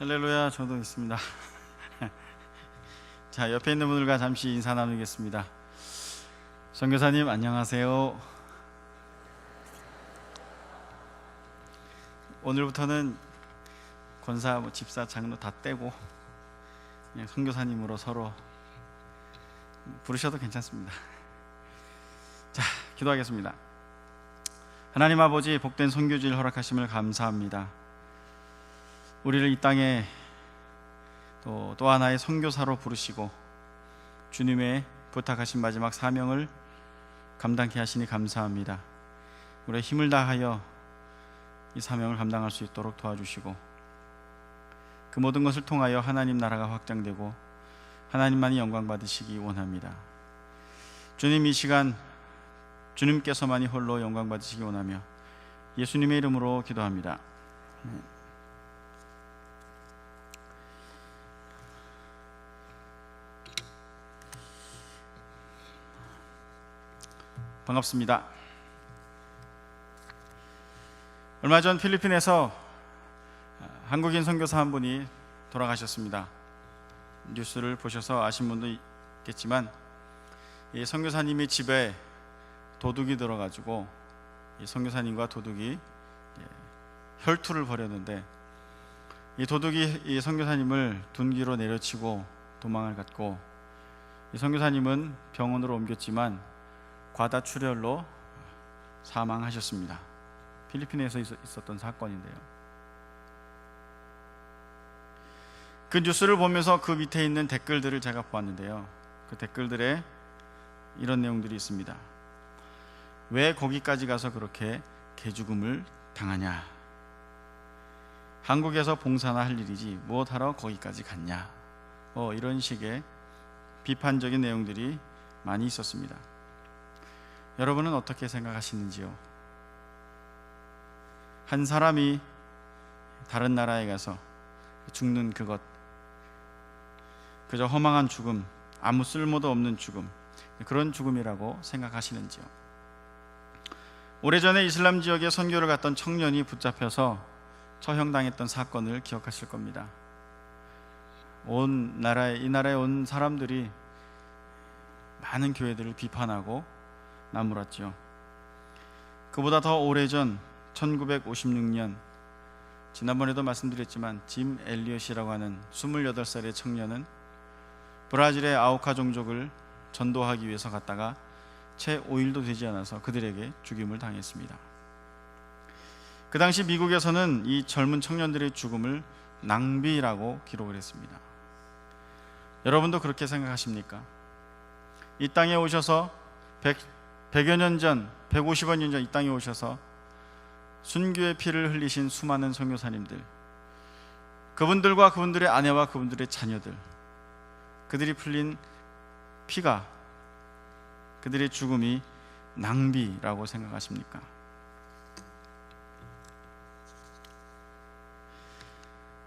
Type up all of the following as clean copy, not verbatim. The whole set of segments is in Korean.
할렐루야. 저도 있습니다. 자, 옆에 있는 분들과 잠시 인사 나누겠습니다. 선교사님 안녕하세요. 오늘부터는 권사, 집사, 장로 다 떼고 그냥 선교사님으로 서로 부르셔도 괜찮습니다. 자, 기도하겠습니다. 하나님 아버지, 복된 선교지를 허락하심을 감사합니다. 우리를 이 땅에 또 하나의 선교사로 부르시고 주님의 부탁하신 마지막 사명을 감당케 하시니 감사합니다. 우리의 힘을 다하여 이 사명을 감당할 수 있도록 도와주시고 그 모든 것을 통하여 하나님 나라가 확장되고 하나님만이 영광 받으시기 원합니다. 주님, 이 시간 주님께서만이 홀로 영광 받으시기 원하며 예수님의 이름으로 기도합니다. 반갑습니다. 얼마 전 필리핀에서 한국인 선교사 한 분이 돌아가셨습니다. 뉴스를 보셔서 아신 분도 있겠지만 이 선교사님이 집에 도둑이 들어가지고 이 선교사님과 도둑이 혈투를 벌였는데 이 도둑이 이 선교사님을 둔기로 내려치고 도망을 갔고 이 선교사님은 병원으로 옮겼지만 과다출혈로 사망하셨습니다. 필리핀에서 있었던 사건인데요. 그 뉴스를 보면서 그 밑에 있는 댓글들을 제가 보았는데요. 그 댓글들에 이런 내용들이 있습니다. 왜 거기까지 가서 그렇게 개죽음을 당하냐? 한국에서 봉사나 할 일이지 무엇하러 거기까지 갔냐? 이런 식의 비판적인 내용들이 많이 있었습니다. 여러분은 어떻게 생각하시는지요? 한 사람이 다른 나라에 가서 죽는 그것, 그저 허망한 죽음, 아무 쓸모도 없는 죽음, 그런 죽음이라고 생각하시는지요? 오래전에 이슬람 지역에 선교를 갔던 청년이 붙잡혀서 처형당했던 사건을 기억하실 겁니다. 이 나라에 온 사람들이 많은 교회들을 비판하고 나무랐죠. 그보다 더 오래전 1956년, 지난번에도 말씀드렸지만 짐 엘리엇이라고 하는 28살의 청년은 브라질의 아우카 종족을 전도하기 위해서 갔다가 채 5일도 되지 않아서 그들에게 죽임을 당했습니다. 그 당시 미국에서는 이 젊은 청년들의 죽음을 낭비라고 기록을 했습니다. 여러분도 그렇게 생각하십니까? 이 땅에 오셔서 100여 년 전, 150여 년 전 이 땅에 오셔서 순교의 피를 흘리신 수많은 선교사님들, 그분들과 그분들의 아내와 그분들의 자녀들, 그들이 흘린 피가, 그들의 죽음이 낭비라고 생각하십니까?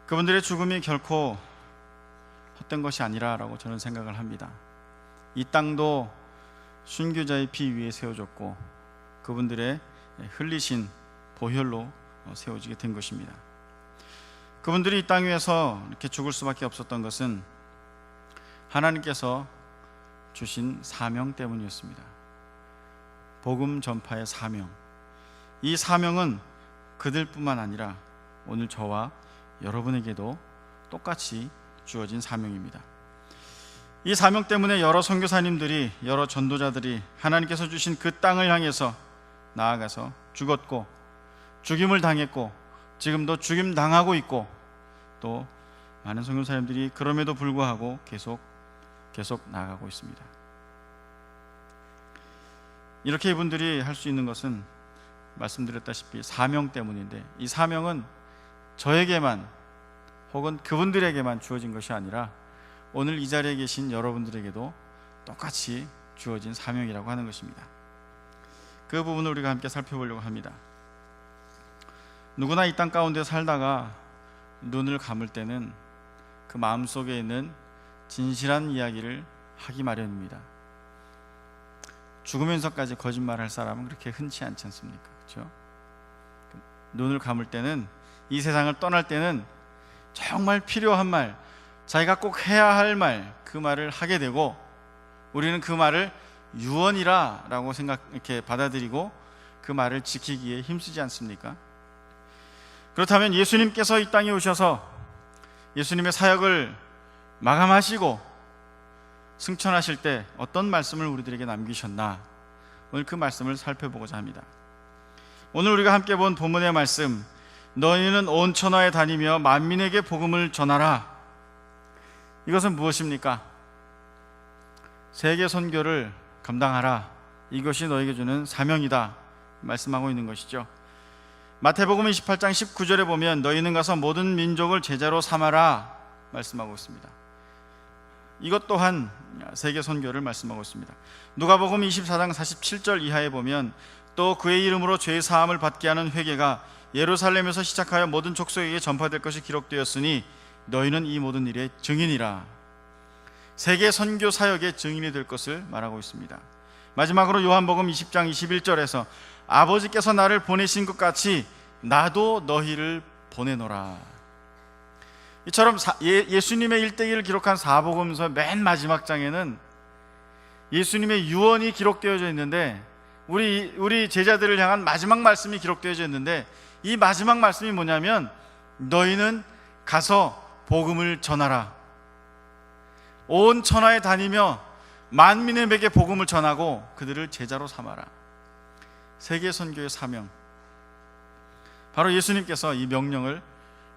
그분들의 죽음이 결코 헛된 것이 아니라라고 저는 생각을 합니다. 이 땅도 순교자의 피 위에 세워졌고 그분들의 흘리신 보혈로 세워지게 된 것입니다. 그분들이 이 땅 위에서 이렇게 죽을 수밖에 없었던 것은 하나님께서 주신 사명 때문이었습니다. 복음 전파의 사명. 이 사명은 그들뿐만 아니라 오늘 저와 여러분에게도 똑같이 주어진 사명입니다. 이 사명 때문에 여러 선교사님들이, 여러 전도자들이 하나님께서 주신 그 땅을 향해서 나아가서 죽었고 죽임을 당했고 지금도 죽임 당하고 있고 또 많은 선교사님들이 그럼에도 불구하고 계속 나아가고 있습니다. 이렇게 이분들이 할 수 있는 것은 말씀드렸다시피 사명 때문인데 이 사명은 저에게만 혹은 그분들에게만 주어진 것이 아니라 오늘 이 자리에 계신 여러분들에게도 똑같이 주어진 사명이라고 하는 것입니다. 그 부분을 우리가 함께 살펴보려고 합니다. 누구나 이 땅 가운데 살다가 눈을 감을 때는 그 마음속에 있는 진실한 이야기를 하기 마련입니다. 죽으면서까지 거짓말할 사람은 그렇게 흔치 않지 않습니까? 그렇죠? 눈을 감을 때는, 이 세상을 떠날 때는 정말 필요한 말, 자기가 꼭 해야 할 말, 그 말을 하게 되고 우리는 그 말을 유언이라고 이렇게 받아들이고 그 말을 지키기에 힘쓰지 않습니까? 그렇다면 예수님께서 이 땅에 오셔서 예수님의 사역을 마감하시고 승천하실 때 어떤 말씀을 우리들에게 남기셨나, 오늘 그 말씀을 살펴보고자 합니다. 오늘 우리가 함께 본 본문의 말씀, 너희는 온 천하에 다니며 만민에게 복음을 전하라. 이것은 무엇입니까? 세계 선교를 감당하라. 이것이 너에게 주는 사명이다 말씀하고 있는 것이죠. 마태복음 28장 19절에 보면 너희는 가서 모든 민족을 제자로 삼아라 말씀하고 있습니다. 이것 또한 세계 선교를 말씀하고 있습니다. 누가복음 24장 47절 이하에 보면 또 그의 이름으로 죄의 사함을 받게 하는 회개가 예루살렘에서 시작하여 모든 족속에게 전파될 것이 기록되었으니 너희는 이 모든 일의 증인이라. 세계 선교 사역의 증인이 될 것을 말하고 있습니다. 마지막으로 요한복음 20장 21절에서 아버지께서 나를 보내신 것 같이 나도 너희를 보내노라. 이처럼 예수님의 일대기를 기록한 사복음서 맨 마지막 장에는 예수님의 유언이 기록되어져 있는데 우리 제자들을 향한 마지막 말씀이 기록되어져 있는데 이 마지막 말씀이 뭐냐면 너희는 가서 복음을 전하라. 온 천하에 다니며 만민에게 복음을 전하고 그들을 제자로 삼아라. 세계 선교의 사명, 바로 예수님께서 이 명령을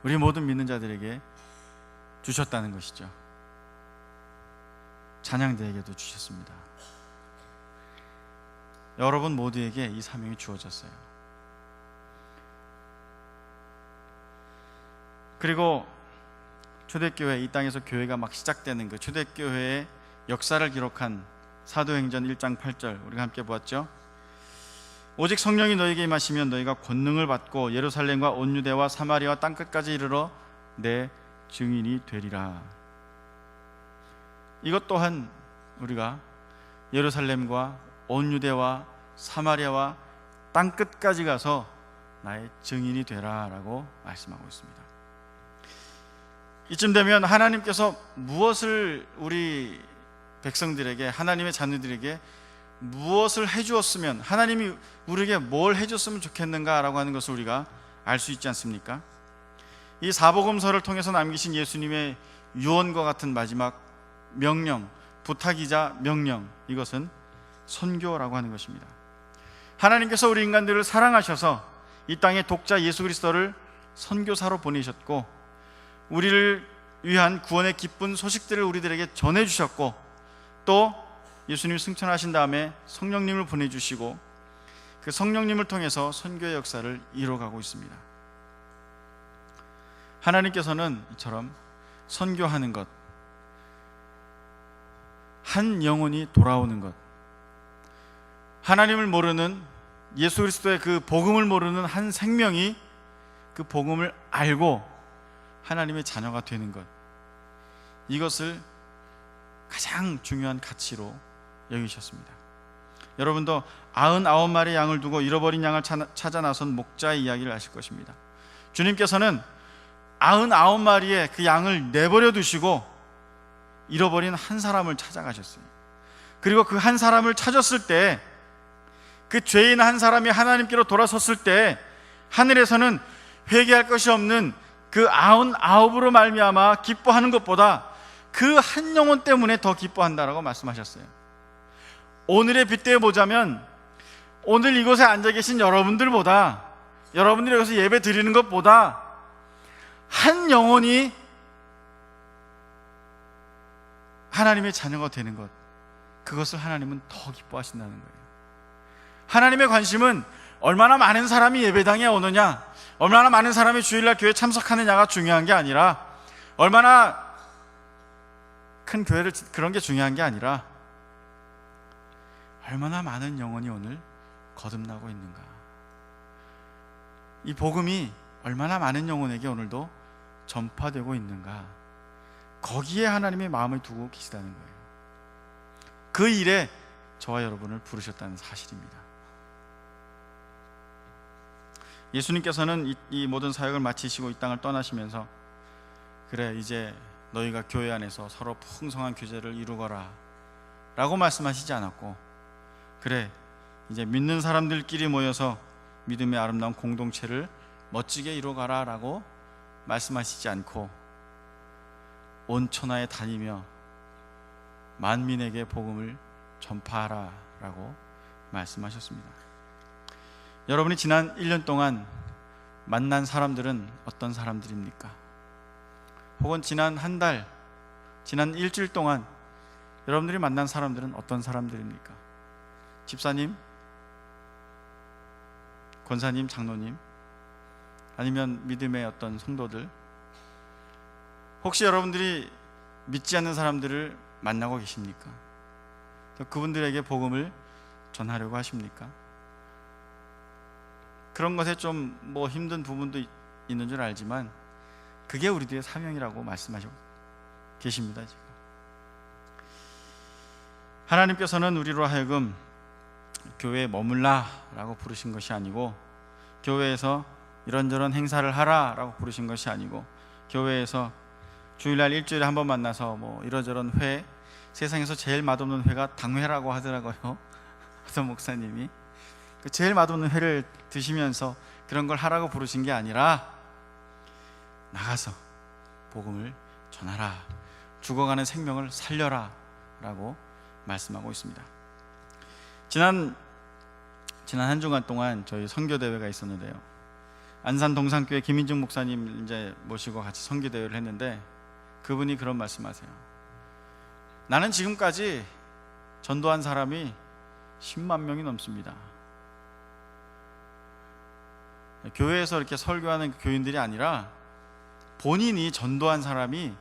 우리 모든 믿는 자들에게 주셨다는 것이죠. 찬양대에게도 주셨습니다. 여러분 모두에게 이 사명이 주어졌어요. 그리고 초대교회, 이 땅에서 교회가 막 시작되는 그 초대교회의 역사를 기록한 사도행전 1장 8절 우리가 함께 보았죠. 오직 성령이 너희에게 임하시면 너희가 권능을 받고 예루살렘과 온 유대와 사마리아와 땅끝까지 이르러 내 증인이 되리라. 이것 또한 우리가 예루살렘과 온 유대와 사마리아와 땅끝까지 가서 나의 증인이 되라 라고 말씀하고 있습니다. 이쯤 되면 하나님께서 무엇을 우리 백성들에게, 하나님의 자녀들에게 무엇을 해주었으면, 하나님이 우리에게 뭘 해줬으면 좋겠는가 라고 하는 것을 우리가 알 수 있지 않습니까? 이 사복음서를 통해서 남기신 예수님의 유언과 같은 마지막 명령, 부탁이자 명령, 이것은 선교라고 하는 것입니다. 하나님께서 우리 인간들을 사랑하셔서 이 땅에 독자 예수 그리스도를 선교사로 보내셨고 우리를 위한 구원의 기쁜 소식들을 우리들에게 전해주셨고 또 예수님이 승천하신 다음에 성령님을 보내주시고 그 성령님을 통해서 선교의 역사를 이뤄가고 있습니다. 하나님께서는 이처럼 선교하는 것, 한 영혼이 돌아오는 것, 하나님을 모르는, 예수 그리스도의 그 복음을 모르는 한 생명이 그 복음을 알고 하나님의 자녀가 되는 것, 이것을 가장 중요한 가치로 여기셨습니다. 여러분도 99마리의 양을 두고 잃어버린 양을 찾아 나선 목자의 이야기를 아실 것입니다. 주님께서는 99마리의 그 양을 내버려 두시고 잃어버린 한 사람을 찾아가셨어요. 그리고 그 한 사람을 찾았을 때, 그 죄인 한 사람이 하나님께로 돌아섰을 때 하늘에서는 회개할 것이 없는 그 99으로 말미암아 기뻐하는 것보다 그 한 영혼 때문에 더 기뻐한다라고 말씀하셨어요. 오늘의 빗대어 보자면 오늘 이곳에 앉아 계신 여러분들보다, 여러분들이 여기서 예배 드리는 것보다 한 영혼이 하나님의 자녀가 되는 것, 그것을 하나님은 더 기뻐하신다는 거예요. 하나님의 관심은 얼마나 많은 사람이 예배당에 오느냐, 얼마나 많은 사람이 주일날 교회에 참석하느냐가 중요한 게 아니라, 얼마나 큰 교회를, 그런 게 중요한 게 아니라 얼마나 많은 영혼이 오늘 거듭나고 있는가, 이 복음이 얼마나 많은 영혼에게 오늘도 전파되고 있는가, 거기에 하나님의 마음을 두고 계시다는 거예요. 그 일에 저와 여러분을 부르셨다는 사실입니다. 예수님께서는 이 모든 사역을 마치시고 이 땅을 떠나시면서 그래 이제 너희가 교회 안에서 서로 풍성한 교제를 이루거라 라고 말씀하시지 않았고, 그래 이제 믿는 사람들끼리 모여서 믿음의 아름다운 공동체를 멋지게 이루어가라 라고 말씀하시지 않고, 온 천하에 다니며 만민에게 복음을 전파하라 라고 말씀하셨습니다. 여러분이 지난 1년 동안 만난 사람들은 어떤 사람들입니까? 혹은 지난 한 달, 지난 일주일 동안 여러분들이 만난 사람들은 어떤 사람들입니까? 집사님, 권사님, 장로님, 아니면 믿음의 어떤 성도들, 혹시 여러분들이 믿지 않는 사람들을 만나고 계십니까? 그분들에게 복음을 전하려고 하십니까? 그런 것에 좀 힘든 부분도 있는 줄 알지만 그게 우리들의 사명이라고 말씀하시고 계십니다. 지금 하나님께서는 우리로 하여금 교회에 머물라 라고 부르신 것이 아니고, 교회에서 이런저런 행사를 하라 라고 부르신 것이 아니고, 교회에서 주일날 일주일에 한 번 만나서 이러저런 회, 세상에서 제일 맛없는 회가 당회라고 하더라고요. 어떤 목사님이 그 제일 맛없는 회를 드시면서 그런 걸 하라고 부르신 게 아니라, 나가서 복음을 전하라, 죽어가는 생명을 살려라 라고 말씀하고 있습니다. 지난 한 주간 동안 저희 선교대회가 있었는데요, 안산 동산교회 김인중 목사님 이제 모시고 같이 선교대회를 했는데, 그분이 그런 말씀하세요. 나는 지금까지 전도한 사람이 10만 명이 넘습니다. 교회에서 이렇게 설교하는 교인들이 아니라 본인이 전도한 사람이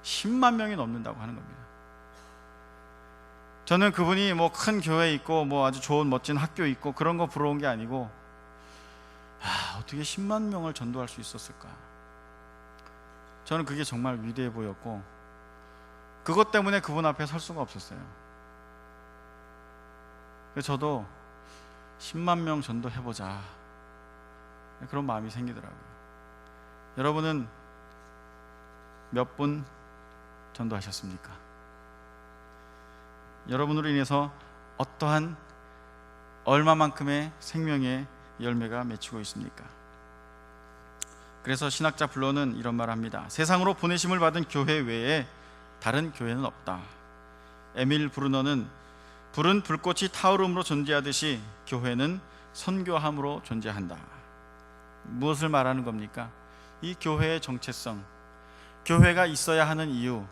10만 명이 넘는다고 하는 겁니다. 저는 그분이 큰 교회 있고 아주 좋은 멋진 학교 있고 그런 거 부러운 게 아니고, 어떻게 10만 명을 전도할 수 있었을까? 저는 그게 정말 위대해 보였고, 그것 때문에 그분 앞에 설 수가 없었어요. 그래서 저도 10만 명 전도해보자, 그런 마음이 생기더라고요. 여러분은 몇 분 전도하셨습니까? 여러분으로 인해서 어떠한 얼마만큼의 생명의 열매가 맺히고 있습니까? 그래서 신학자 블러는 이런 말을 합니다. 세상으로 보내심을 받은 교회 외에 다른 교회는 없다. 에밀 브루너는 불은 불꽃이 타오름으로 존재하듯이 교회는 선교함으로 존재한다. 무엇을 말하는 겁니까? 이 교회의 정체성, 교회가 있어야 하는 이유,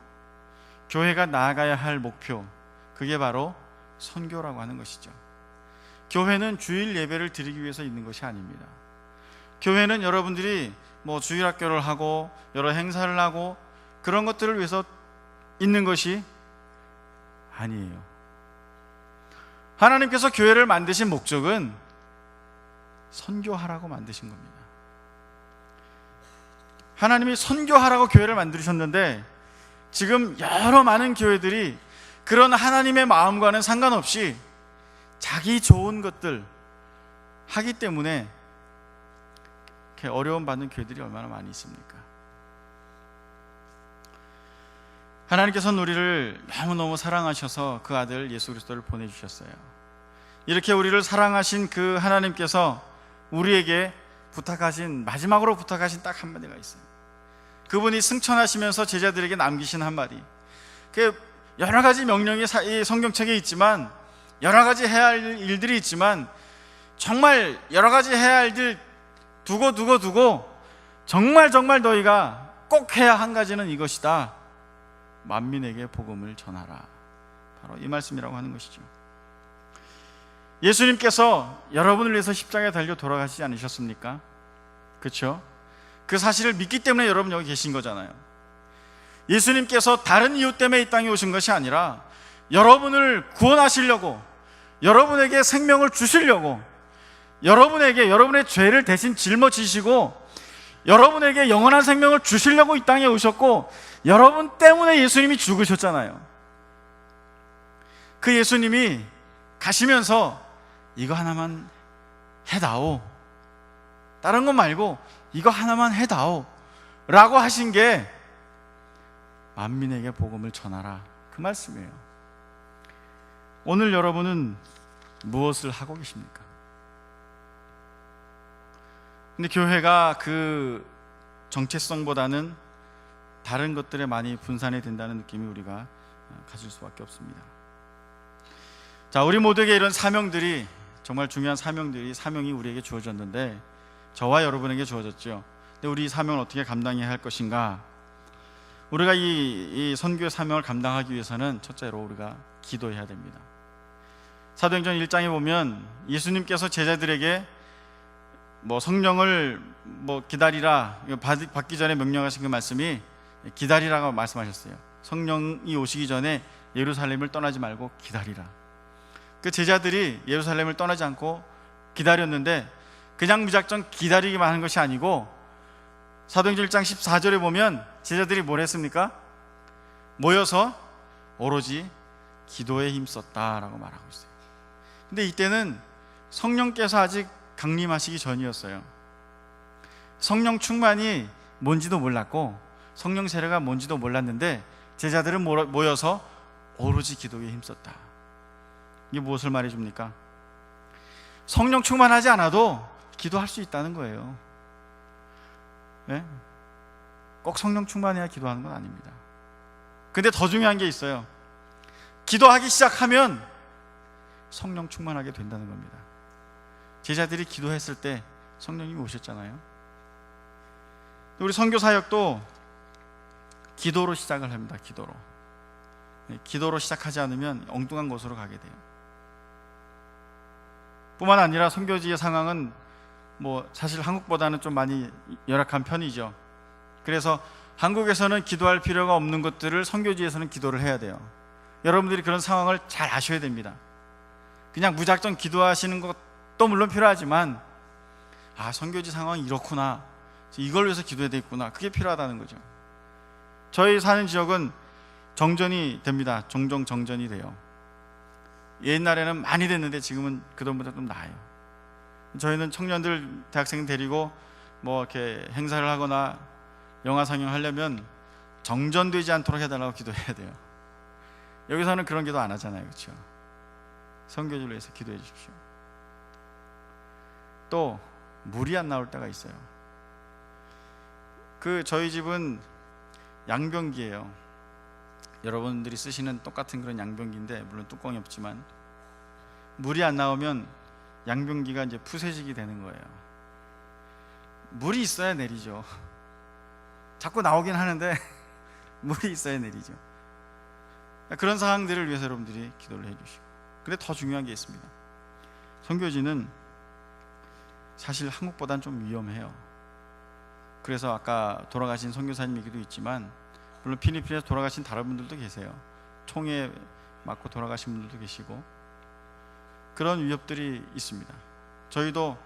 교회가 나아가야 할 목표, 그게 바로 선교라고 하는 것이죠. 교회는 주일 예배를 드리기 위해서 있는 것이 아닙니다. 교회는 여러분들이 주일학교를 하고 여러 행사를 하고 그런 것들을 위해서 있는 것이 아니에요. 하나님께서 교회를 만드신 목적은 선교하라고 만드신 겁니다. 하나님이 선교하라고 교회를 만드셨는데, 지금 여러 많은 교회들이 그런 하나님의 마음과는 상관없이 자기 좋은 것들 하기 때문에 이렇게 어려움 받는 교회들이 얼마나 많이 있습니까? 하나님께서는 우리를 너무너무 사랑하셔서 그 아들 예수 그리스도를 보내주셨어요. 이렇게 우리를 사랑하신 그 하나님께서 우리에게 마지막으로 부탁하신 딱 한마디가 있어요. 그분이 승천하시면서 제자들에게 남기신 한마디, 여러 가지 명령이 성경책에 있지만, 여러 가지 해야 할 일들이 있지만, 정말 여러 가지 해야 할 일 두고 정말 너희가 꼭 해야 한 가지는 이것이다. 만민에게 복음을 전하라. 바로 이 말씀이라고 하는 것이죠. 예수님께서 여러분을 위해서 십자가에 달려 돌아가시지 않으셨습니까? 그렇죠? 그 사실을 믿기 때문에 여러분 여기 계신 거잖아요. 예수님께서 다른 이유 때문에 이 땅에 오신 것이 아니라 여러분을 구원하시려고, 여러분에게 생명을 주시려고, 여러분에게 여러분의 죄를 대신 짊어지시고 여러분에게 영원한 생명을 주시려고 이 땅에 오셨고, 여러분 때문에 예수님이 죽으셨잖아요. 그 예수님이 가시면서 이거 하나만 해다오, 다른 것 말고 이거 하나만 해다오 라고 하신 게 만민에게 복음을 전하라, 그 말씀이에요. 오늘 여러분은 무엇을 하고 계십니까? 근데 교회가 그 정체성보다는 다른 것들에 많이 분산이 된다는 느낌이 우리가 가질 수밖에 없습니다. 자, 우리 모두에게 이런 사명들이, 정말 중요한 사명이 우리에게 주어졌는데, 저와 여러분에게 주어졌죠. 근데 우리 이 사명을 어떻게 감당해야 할 것인가? 우리가 이 선교의 사명을 감당하기 위해서는 첫째로 우리가 기도해야 됩니다. 사도행전 1장에 보면 예수님께서 제자들에게 성령을 기다리라, 받기 전에 명령하신 그 말씀이 기다리라고 말씀하셨어요. 성령이 오시기 전에 예루살렘을 떠나지 말고 기다리라. 그 제자들이 예루살렘을 떠나지 않고 기다렸는데, 그냥 무작정 기다리기만 하는 것이 아니고, 사도행전 1장 14절에 보면 제자들이 뭘 했습니까? 모여서 오로지 기도에 힘썼다라고 말하고 있어요. 근데 이때는 성령께서 아직 강림하시기 전이었어요. 성령 충만이 뭔지도 몰랐고 성령 세례가 뭔지도 몰랐는데 제자들은 모여서 오로지 기도에 힘썼다. 이게 무엇을 말해줍니까? 성령 충만하지 않아도 기도할 수 있다는 거예요. 네? 꼭 성령 충만해야 기도하는 건 아닙니다. 근데 더 중요한 게 있어요. 기도하기 시작하면 성령 충만하게 된다는 겁니다. 제자들이 기도했을 때 성령님이 오셨잖아요. 우리 선교 사역도 기도로 시작을 합니다. 기도로 시작하지 않으면 엉뚱한 곳으로 가게 돼요. 뿐만 아니라 선교지의 상황은 사실 한국보다는 좀 많이 열악한 편이죠. 그래서 한국에서는 기도할 필요가 없는 것들을 선교지에서는 기도를 해야 돼요. 여러분들이 그런 상황을 잘 아셔야 됩니다. 그냥 무작정 기도하시는 것도 물론 필요하지만, 선교지 상황이 이렇구나, 이걸 위해서 기도해야 되겠구나, 그게 필요하다는 거죠. 저희 사는 지역은 정전이 됩니다. 종종 정전이 돼요. 옛날에는 많이 됐는데 지금은 그전보다 좀 나아요. 저희는 청년들, 대학생 데리고 이렇게 행사를 하거나 영화 상영하려면 정전되지 않도록 해달라고 기도해야 돼요. 여기서는 그런 기도 안 하잖아요, 그렇죠? 선교지를 위해서 기도해 주십시오. 또 물이 안 나올 때가 있어요. 저희 집은 양변기예요. 여러분들이 쓰시는 똑같은 그런 양변기인데 물론 뚜껑이 없지만 물이 안 나오면 양변기가 이제 푸세식이 되는 거예요. 물이 있어야 내리죠. 자꾸 나오긴 하는데 물이 있어야 내리죠. 그런 상황들을 위해서 여러분들이 기도를 해주시고. 근데 더 중요한 게 있습니다. 선교지는 사실 한국보다는 좀 위험해요. 그래서 아까 돌아가신 선교사님 얘기도 있지만 물론 필리핀에서 돌아가신 다른 분들도 계세요. 총에 맞고 돌아가신 분들도 계시고 그런 위협들이 있습니다. 저희도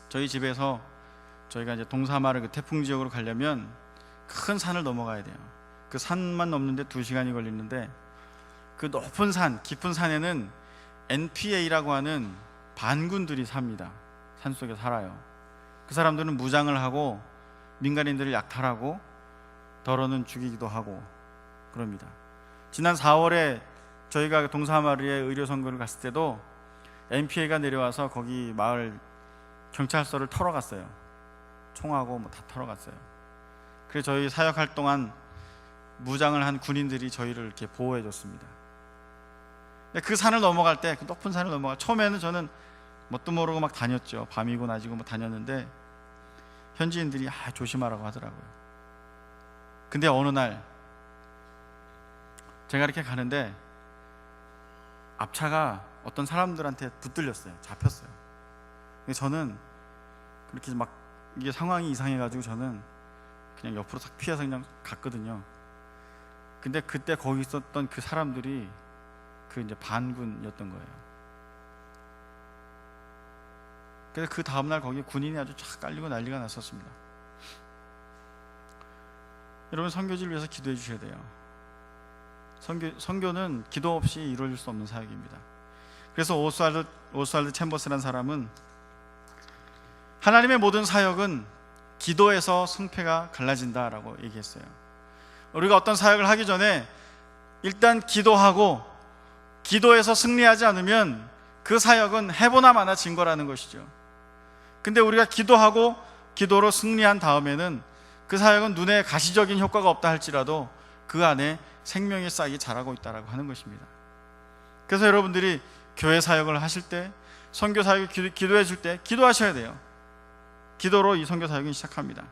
저희 집에서 저희가 이제 동사마을 그 태풍 지역으로 가려면 큰 산을 넘어가야 돼요. 그 산만 넘는데 2시간이 걸리는데 그 높은 산, 깊은 산에는 NPA라고 하는 반군들이 삽니다. 산속에 살아요. 그 사람들은 무장을 하고 민간인들을 약탈하고 더러는 죽이기도 하고 그럽니다. 지난 4월에 저희가 동사마을에 의료 선거를 갔을 때도 NPA가 내려와서 거기 마을 경찰서를 털어갔어요. 총하고 다 털어갔어요. 그래서 저희 사역할 동안 무장을 한 군인들이 저희를 이렇게 보호해 줬습니다. 그 산을 넘어갈 때, 그 높은 산을 처음에는 저는 뭣도 모르고 막 다녔죠. 밤이고 낮이고 다녔는데 현지인들이 조심하라고 하더라고요. 근데 어느 날 제가 이렇게 가는데 앞차가 어떤 사람들한테 붙들렸어요. 잡혔어요. 근데 저는 그렇게 이게 상황이 이상해가지고 저는 그냥 옆으로 탁 피해서 그냥 갔거든요. 근데 그때 거기 있었던 그 사람들이 이제 반군이었던 거예요. 그래서 그 다음날 거기 군인이 아주 쫙 깔리고 난리가 났었습니다. 여러분, 선교지를 위해서 기도해 주셔야 돼요. 선교는 기도 없이 이루어질 수 없는 사역입니다. 그래서 오스왈드 챔버스라는 사람은 하나님의 모든 사역은 기도에서 승패가 갈라진다라고 얘기했어요. 우리가 어떤 사역을 하기 전에 일단 기도하고, 기도해서 승리하지 않으면 그 사역은 해보나 마나 진 거라는 것이죠. 근데 우리가 기도하고 기도로 승리한 다음에는 그 사역은 눈에 가시적인 효과가 없다 할지라도 그 안에 생명의 싹이 자라고 있다라고 하는 것입니다. 그래서 여러분들이 교회 사역을 하실 때, 선교 사역을 기도해 줄 때 기도하셔야 돼요. 기도로 이 선교 사역은 시작합니다.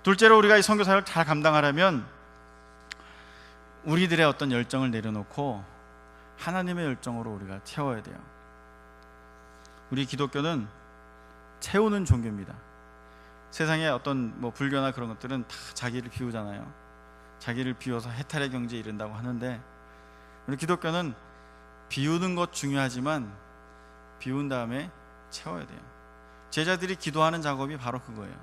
둘째로, 우리가 이 선교 사역을 잘 감당하려면 우리들의 어떤 열정을 내려놓고 하나님의 열정으로 우리가 채워야 돼요. 우리 기독교는 채우는 종교입니다. 세상에 어떤 불교나 그런 것들은 다 자기를 비우잖아요. 자기를 비워서 해탈의 경지에 이른다고 하는데, 우리 기독교는 비우는 것 중요하지만 비운 다음에 채워야 돼요. 제자들이 기도하는 작업이 바로 그거예요.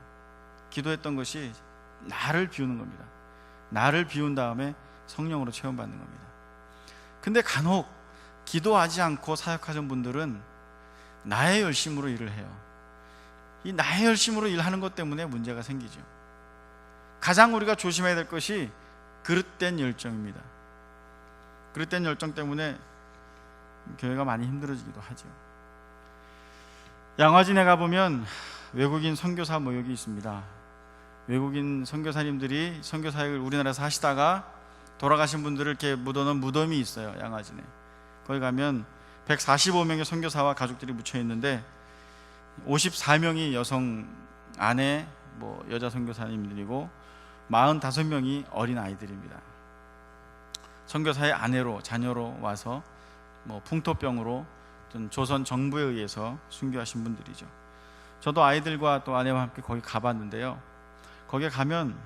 기도했던 것이 나를 비우는 겁니다. 나를 비운 다음에 성령으로 체험받는 겁니다. 근데 간혹 기도하지 않고 사역하는 분들은 나의 열심으로 일을 해요. 이 나의 열심으로 일하는 것 때문에 문제가 생기죠. 가장 우리가 조심해야 될 것이 그릇된 열정입니다. 그릇된 열정 때문에 교회가 많이 힘들어지기도 하죠. 양화진에 가보면 외국인 선교사 모욕이 있습니다. 외국인 선교사님들이 선교 사역을 우리나라에서 하시다가 돌아가신 분들을 이렇게 묻어놓은 무덤이 있어요. 양화진에. 거기 가면 145명의 선교사와 가족들이 묻혀 있는데 54명이 여성 아내, 여자 선교사님들이고 45명이 어린 아이들입니다. 선교사의 아내로, 자녀로 와서 풍토병으로 조선 정부에 의해서 순교하신 분들이죠. 저도 아이들과 또 아내와 함께 거기 가봤는데요. 거기에 가면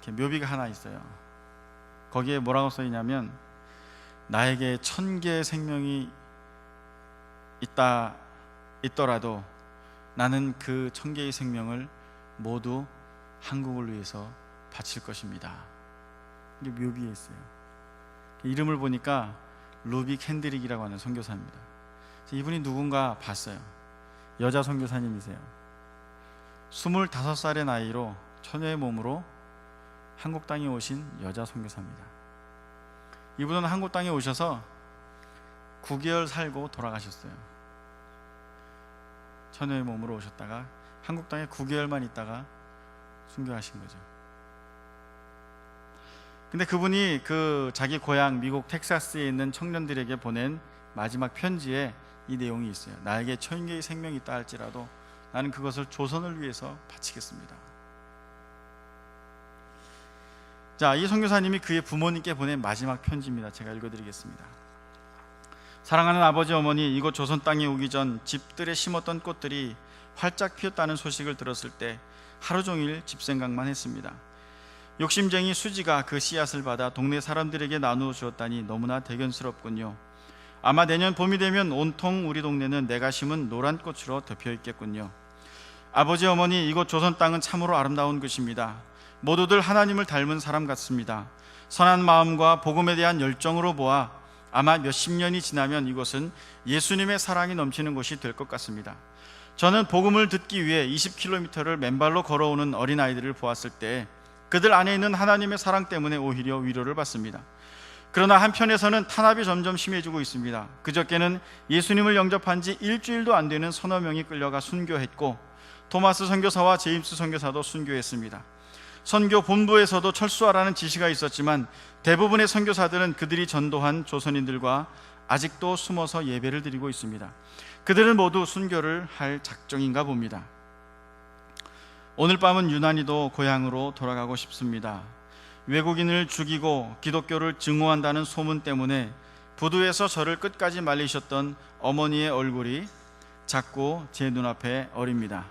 이렇게 묘비가 하나 있어요. 거기에 뭐라고 써 있냐면, 나에게 1000개의 생명이 있더라도 나는 그 1000개의 생명을 모두 한국을 위해서 바칠 것입니다. 이게 묘비에 있어요. 이름을 보니까 루빅 핸드릭이라고 하는 선교사입니다. 이분이 누군가 봤어요. 여자 선교사님이세요. 25살의 나이로 처녀의 몸으로 한국 땅에 오신 여자 선교사입니다. 이분은 한국 땅에 오셔서 9개월 살고 돌아가셨어요. 처녀의 몸으로 오셨다가 한국 땅에 9개월만 있다가 순교하신 거죠. 근데 그분이 자기 고향 미국 텍사스에 있는 청년들에게 보낸 마지막 편지에 이 내용이 있어요. 나에게 1000개의 생명이 있다 할지라도 나는 그것을 조선을 위해서 바치겠습니다. 자, 이 선교사님이 그의 부모님께 보낸 마지막 편지입니다. 제가 읽어드리겠습니다. 사랑하는 아버지, 어머니, 이곳 조선 땅에 오기 전 집들에 심었던 꽃들이 활짝 피었다는 소식을 들었을 때 하루 종일 집 생각만 했습니다. 욕심쟁이 수지가 그 씨앗을 받아 동네 사람들에게 나누어 주었다니 너무나 대견스럽군요. 아마 내년 봄이 되면 온통 우리 동네는 내가 심은 노란 꽃으로 덮여 있겠군요. 아버지, 어머니, 이곳 조선 땅은 참으로 아름다운 곳입니다. 모두들 하나님을 닮은 사람 같습니다. 선한 마음과 복음에 대한 열정으로 보아 아마 몇십 년이 지나면 이곳은 예수님의 사랑이 넘치는 곳이 될 것 같습니다. 저는 복음을 듣기 위해 20km를 맨발로 걸어오는 어린아이들을 보았을 때 그들 안에 있는 하나님의 사랑 때문에 오히려 위로를 받습니다. 그러나 한편에서는 탄압이 점점 심해지고 있습니다. 그저께는 예수님을 영접한 지 일주일도 안 되는 서너 명이 끌려가 순교했고, 토마스 선교사와 제임스 선교사도 순교했습니다. 선교 본부에서도 철수하라는 지시가 있었지만 대부분의 선교사들은 그들이 전도한 조선인들과 아직도 숨어서 예배를 드리고 있습니다. 그들은 모두 순교를 할 작정인가 봅니다. 오늘 밤은 유난히도 고향으로 돌아가고 싶습니다. 외국인을 죽이고 기독교를 증오한다는 소문 때문에 부두에서 저를 끝까지 말리셨던 어머니의 얼굴이 자꾸 제 눈앞에 어립니다.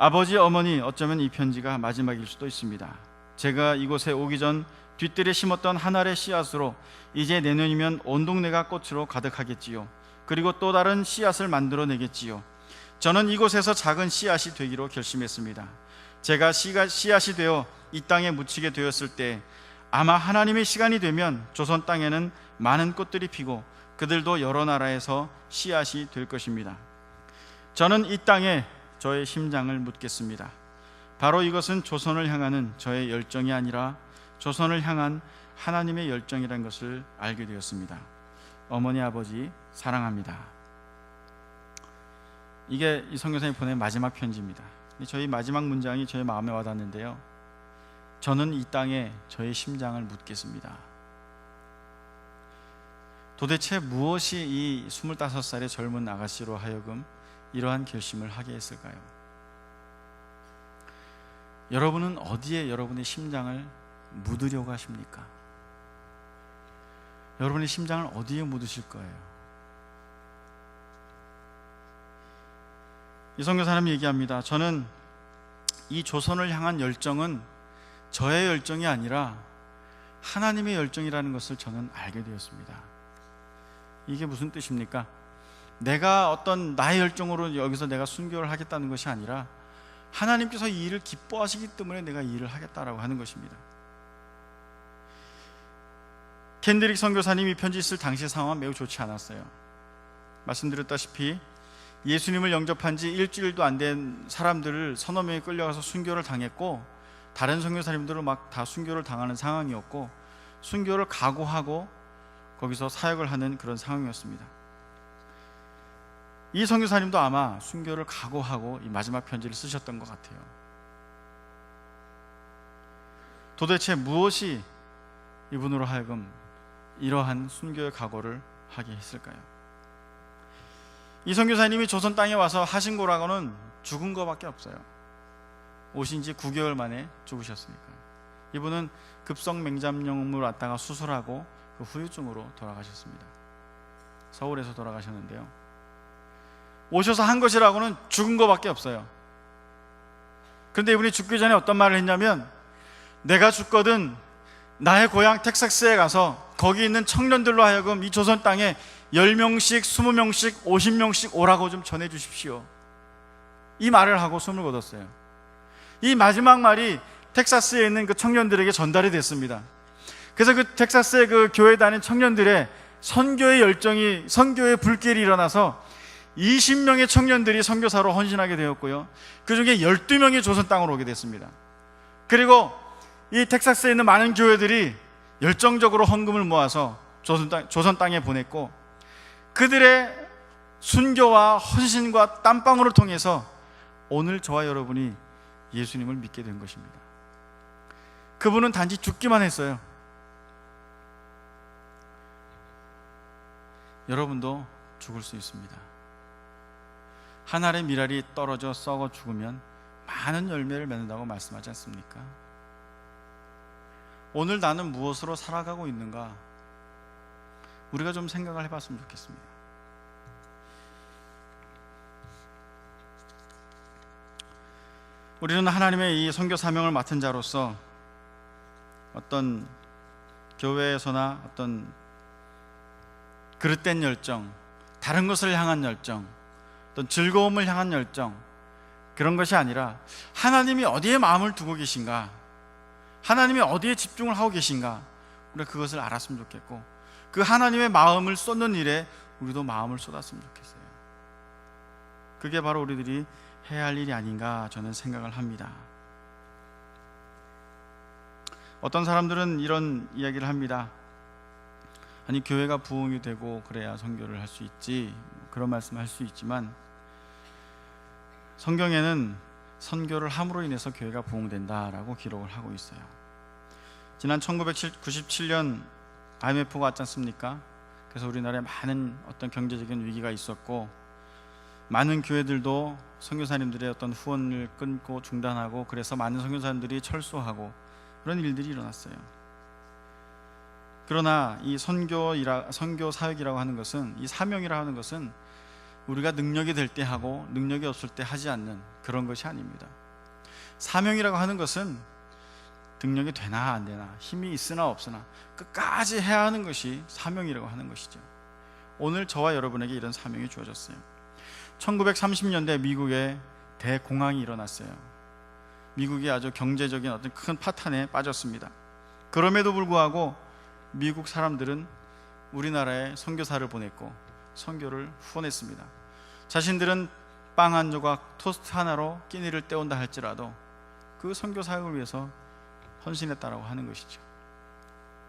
아버지, 어머니, 어쩌면 이 편지가 마지막일 수도 있습니다. 제가 이곳에 오기 전 뒷뜰에 심었던 한 알의 씨앗으로 이제 내년이면 온 동네가 꽃으로 가득하겠지요. 그리고 또 다른 씨앗을 만들어내겠지요. 저는 이곳에서 작은 씨앗이 되기로 결심했습니다. 제가 씨앗이 되어 이 땅에 묻히게 되었을 때 아마 하나님의 시간이 되면 조선 땅에는 많은 꽃들이 피고 그들도 여러 나라에서 씨앗이 될 것입니다. 저는 이 땅에 저의 심장을 묻겠습니다. 바로 이것은 조선을 향하는 저의 열정이 아니라 조선을 향한 하나님의 열정이라는 것을 알게 되었습니다. 어머니 아버지 사랑합니다. 이게 이 선교사님이 보낸 마지막 편지입니다. 저희 마지막 문장이 저의 마음에 와닿는데요. 저는 이 땅에 저의 심장을 묻겠습니다. 도대체 무엇이 이 25살의 젊은 아가씨로 하여금 이러한 결심을 하게 했을까요? 여러분은 어디에 여러분의 심장을 묻으려고 하십니까? 여러분의 심장을 어디에 묻으실 거예요? 이 선교사님이 얘기합니다. 저는 이 조선을 향한 열정은 저의 열정이 아니라 하나님의 열정이라는 것을 저는 알게 되었습니다. 이게 무슨 뜻입니까? 내가 어떤 나의 열정으로 여기서 내가 순교를 하겠다는 것이 아니라 하나님께서 이 일을 기뻐하시기 때문에 내가 이 일을 하겠다라고 하는 것입니다. 켄드릭 선교사님이 편지 쓸 당시 상황은 매우 좋지 않았어요. 말씀드렸다시피 예수님을 영접한 지 일주일도 안 된 사람들을 서너 명이 끌려가서 순교를 당했고, 다른 선교사님들은 막 다 순교를 당하는 상황이었고, 순교를 각오하고 거기서 사역을 하는 그런 상황이었습니다. 이 선교사님도 아마 순교를 각오하고 이 마지막 편지를 쓰셨던 것 같아요. 도대체 무엇이 이분으로 하여금 이러한 순교의 각오를 하게 했을까요? 이 선교사님이 조선 땅에 와서 하신 거라고는 죽은 거밖에 없어요. 오신 지 9개월 만에 죽으셨으니까. 이분은 급성 맹장염을 왔다가 수술하고 그 후유증으로 돌아가셨습니다. 서울에서 돌아가셨는데요, 오셔서 한 것이라고는 죽은 거밖에 없어요. 그런데 이분이 죽기 전에 어떤 말을 했냐면, 내가 죽거든 나의 고향 텍사스에 가서 거기 있는 청년들로 하여금 이 조선 땅에 10명씩 20명씩 50명씩 오라고 좀 전해 주십시오. 이 말을 하고 숨을 거뒀어요. 이 마지막 말이 텍사스에 있는 그 청년들에게 전달이 됐습니다. 그래서 그 텍사스의 그 교회에 다니는 청년들의 선교의 열정이, 선교의 불길이 일어나서 20명의 청년들이 선교사로 헌신하게 되었고요, 그 중에 12명이 조선 땅으로 오게 됐습니다. 그리고 이 텍사스에 있는 많은 교회들이 열정적으로 헌금을 모아서 조선 땅에 보냈고, 그들의 순교와 헌신과 땀방울을 통해서 오늘 저와 여러분이 예수님을 믿게 된 것입니다. 그분은 단지 죽기만 했어요. 여러분도 죽을 수 있습니다. 한 알의 밀알이 떨어져 썩어 죽으면 많은 열매를 맺는다고 말씀하지 않습니까? 오늘 나는 무엇으로 살아가고 있는가, 우리가 좀 생각을 해봤으면 좋겠습니다. 우리는 하나님의 이 선교 사명을 맡은 자로서 어떤 교회에서나 어떤 그릇된 열정, 다른 것을 향한 열정, 어떤 즐거움을 향한 열정, 그런 것이 아니라 하나님이 어디에 마음을 두고 계신가, 하나님이 어디에 집중을 하고 계신가, 우리가 그것을 알았으면 좋겠고, 그 하나님의 마음을 쏟는 일에 우리도 마음을 쏟았으면 좋겠어요. 그게 바로 우리들이 해야 할 일이 아닌가 저는 생각을 합니다. 어떤 사람들은 이런 이야기를 합니다. 아니, 교회가 부흥이 되고 그래야 선교를 할 수 있지, 그런 말씀을 할 수 있지만, 성경에는 선교를 함으로 인해서 교회가 부흥된다라고 기록을 하고 있어요. 지난 1997년 IMF가 왔지 않습니까? 그래서 우리나라에 많은 어떤 경제적인 위기가 있었고, 많은 교회들도 선교사님들의 어떤 후원을 끊고 중단하고, 그래서 많은 선교사님들이 철수하고 그런 일들이 일어났어요. 그러나 이 선교 사역이라고 하는 것은, 이 사명이라고 하는 것은 우리가 능력이 될 때 하고 능력이 없을 때 하지 않는 그런 것이 아닙니다. 사명이라고 하는 것은 능력이 되나 안 되나, 힘이 있으나 없으나 끝까지 해야 하는 것이 사명이라고 하는 것이죠. 오늘 저와 여러분에게 이런 사명이 주어졌어요. 1930년대 미국에 대공황이 일어났어요. 미국이 아주 경제적인 어떤 큰 파탄에 빠졌습니다. 그럼에도 불구하고 미국 사람들은 우리나라에 선교사를 보냈고 선교를 후원했습니다. 자신들은 빵 한 조각, 토스트 하나로 끼니를 때운다 할지라도 그 선교 사역을 위해서 헌신했다라고 하는 것이죠.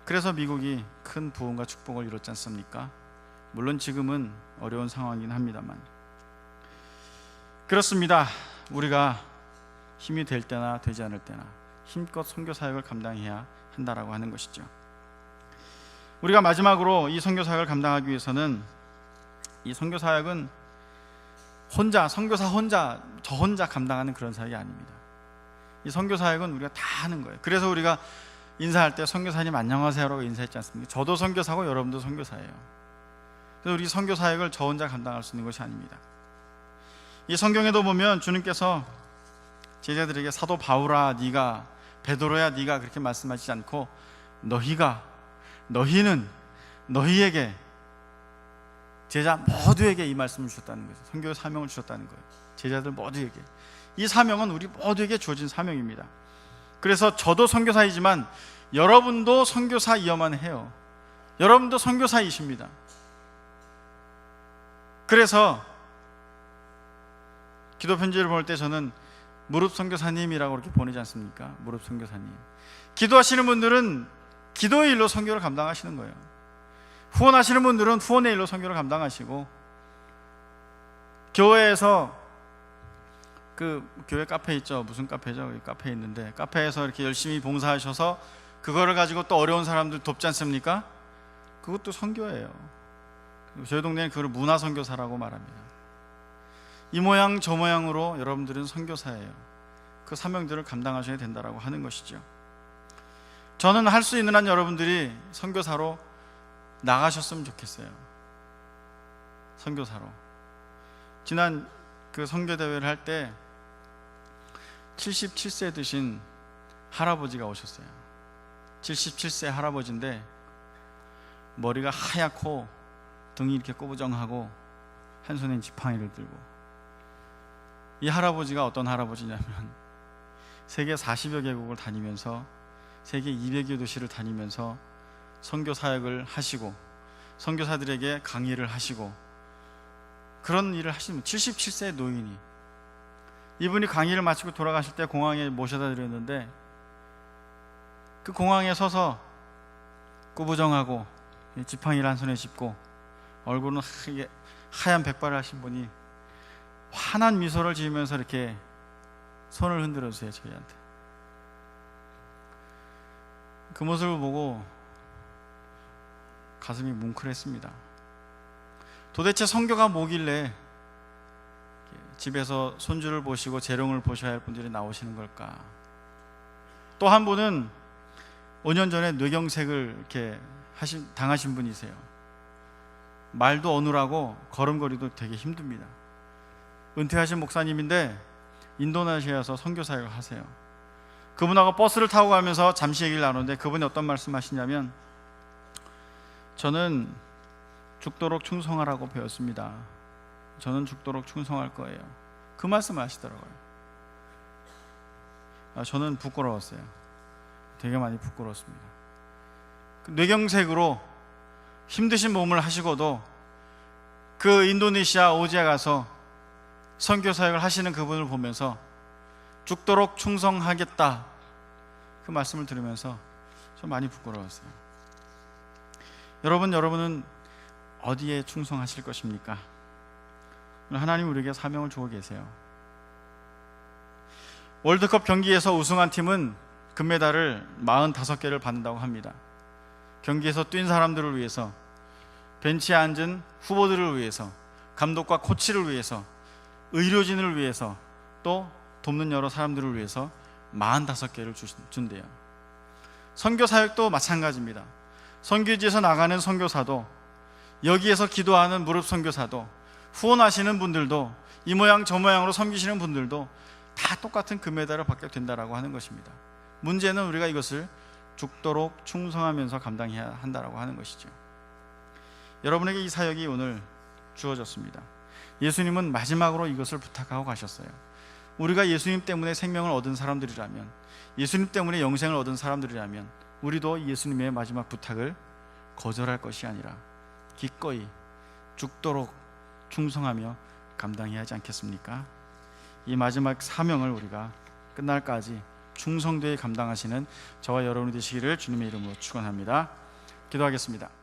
그래서 미국이 큰 부흥과 축복을 이뤘지 않습니까? 물론 지금은 어려운 상황이긴 합니다만. 그렇습니다. 우리가 힘이 될 때나 되지 않을 때나 힘껏 선교 사역을 감당해야 한다라고 하는 것이죠. 우리가 마지막으로 이 선교 사역을 감당하기 위해서는, 이 선교 사역은 선교사 혼자, 저 혼자 감당하는 그런 사역이 아닙니다. 이 선교 사역은 우리가 다 하는 거예요. 그래서 우리가 인사할 때 선교사님 안녕하세요라고 인사했지 않습니까? 저도 선교사고 여러분도 선교사예요. 그래서 우리 선교 사역을 저 혼자 감당할 수 있는 것이 아닙니다. 이 성경에도 보면 주님께서 제자들에게 사도 바울아 네가, 베드로야 네가 그렇게 말씀하시지 않고 너희는 너희에게, 제자 모두에게 이 말씀을 주셨다는 거예요. 선교의 사명을 주셨다는 거예요. 제자들 모두에게. 이 사명은 우리 모두에게 주어진 사명입니다. 그래서 저도 선교사이지만 여러분도 선교사이어만 해요. 여러분도 선교사이십니다. 그래서 기도 편지를 보낼 때 저는 무릎 선교사님이라고 이렇게 보내지 않습니까? 무릎 선교사님. 기도하시는 분들은 기도의 일로 선교를 감당하시는 거예요. 후원하시는 분들은 후원의 일로 선교를 감당하시고, 교회에서 그 교회 카페 있죠. 무슨 카페죠? 카페에 있는데 카페에서 이렇게 열심히 봉사하셔서 그거를 가지고 또 어려운 사람들 돕지 않습니까? 그것도 선교예요. 저희 동네는 그걸 문화선교사라고 말합니다. 이 모양 저 모양으로 여러분들은 선교사예요. 그 사명들을 감당하셔야 된다라고 하는 것이죠. 저는 할 수 있는 한 여러분들이 선교사로 나가셨으면 좋겠어요. 선교사로. 지난 그 선교대회를 할 때 77세 드신 할아버지가 오셨어요. 77세 할아버지인데 머리가 하얗고 등이 이렇게 꼬부정하고 한 손엔 지팡이를 들고, 이 할아버지가 어떤 할아버지냐면 세계 40여 개국을 다니면서 세계 200여 도시를 다니면서 선교 사역을 하시고 선교사들에게 강의를 하시고 그런 일을 하시는 77세의 노인이, 이분이 강의를 마치고 돌아가실 때 공항에 모셔다 드렸는데 그 공항에 서서 꾸부정하고 지팡이를 한 손에 짚고 얼굴은 하얀 백발을 하신 분이 환한 미소를 지으면서 이렇게 손을 흔들어 주세요. 저희한테. 그 모습을 보고 가슴이 뭉클했습니다. 도대체 선교가 뭐길래 집에서 손주를 보시고 재롱을 보셔야 할 분들이 나오시는 걸까? 또 한 분은 5년 전에 뇌경색을 이렇게 당하신 분이세요. 말도 어눌하고 걸음걸이도 되게 힘듭니다. 은퇴하신 목사님인데 인도네시아에서 선교 사역을 하세요. 그분하고 버스를 타고 가면서 잠시 얘기를 나누는데 그분이 어떤 말씀 하시냐면, 저는 죽도록 충성하라고 배웠습니다. 저는 죽도록 충성할 거예요. 그 말씀을 하시더라고요. 저는 부끄러웠어요. 되게 많이 부끄러웠습니다. 뇌경색으로 힘드신 몸을 하시고도 그 인도네시아 오지에 가서 선교 사역을 하시는 그분을 보면서 죽도록 충성하겠다, 그 말씀을 들으면서 좀 많이 부끄러웠어요. 여러분은 어디에 충성하실 것입니까? 하나님 우리에게 사명을 주고 계세요. 월드컵 경기에서 우승한 팀은 금메달을 45개를 받는다고 합니다. 경기에서 뛴 사람들을 위해서, 벤치에 앉은 후보들을 위해서, 감독과 코치를 위해서, 의료진을 위해서, 또 돕는 여러 사람들을 위해서 45개를 준대요. 선교 사역도 마찬가지입니다. 선교지에서 나가는 선교사도, 여기에서 기도하는 무릎 선교사도, 후원하시는 분들도, 이 모양 저 모양으로 섬기시는 분들도 다 똑같은 금메달을 받게 된다라고 하는 것입니다. 문제는 우리가 이것을 죽도록 충성하면서 감당해야 한다라고 하는 것이죠. 여러분에게 이 사역이 오늘 주어졌습니다. 예수님은 마지막으로 이것을 부탁하고 가셨어요. 우리가 예수님 때문에 생명을 얻은 사람들이라면, 예수님 때문에 영생을 얻은 사람들이라면 우리도 예수님의 마지막 부탁을 거절할 것이 아니라 기꺼이 죽도록 충성하며 감당해야 하지 않겠습니까? 이 마지막 사명을 우리가 끝날까지 충성되게 감당하시는 저와 여러분이 되시기를 주님의 이름으로 축원합니다. 기도하겠습니다.